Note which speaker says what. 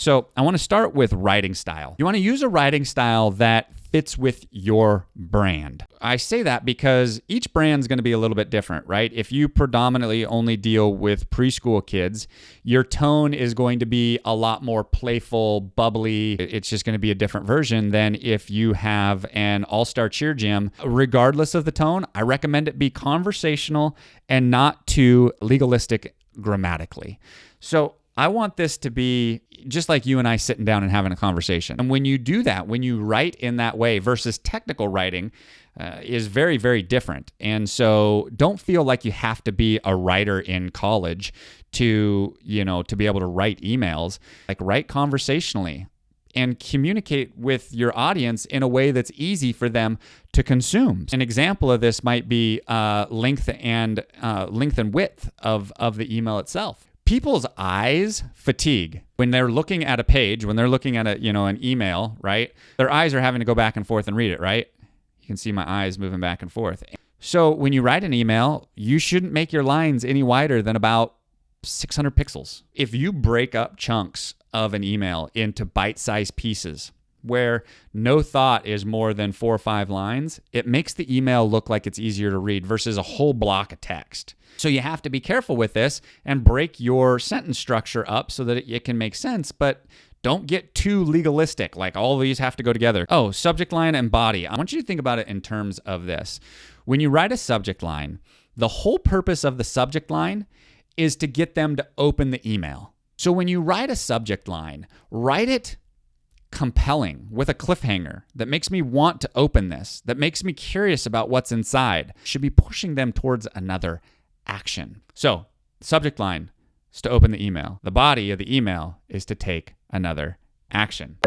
Speaker 1: So I want to start with writing style. You want to use a writing style that fits with your brand. I say that because each brand is going to be a little bit different, right? If you predominantly only deal with preschool kids, your tone is going to be a lot more playful, bubbly. It's just going to be a different version than if you have an all-star cheer gym. Regardless of the tone, I recommend it be conversational and not too legalistic grammatically. So I want this to be just like you and I sitting down and having a conversation. And when you do that, when you write in that way versus technical writing is very, very different. And so don't feel like you have to be a writer in college to be able to write emails. Like, write conversationally and communicate with your audience in a way that's easy for them to consume. An example of this might be length and width of the email itself. People's eyes fatigue when they're looking at a page, when they're looking at an email, right? Their eyes are having to go back and forth and read it, right? You can see my eyes moving back and forth. So when you write an email, you shouldn't make your lines any wider than about 600 pixels. If you break up chunks of an email into bite-sized pieces where no thought is more than 4 or 5 lines, it makes the email look like it's easier to read versus a whole block of text. So you have to be careful with this and break your sentence structure up so that it can make sense, but don't get too legalistic, like all of these have to go together. Oh, subject line and body. I want you to think about it in terms of this. When you write a subject line, the whole purpose of the subject line is to get them to open the email. So when you write a subject line, write it compelling with a cliffhanger that makes me want to open this, that makes me curious about what's inside. Should be pushing them towards another action. So, subject line is to open the email. The body of the email is to take another action.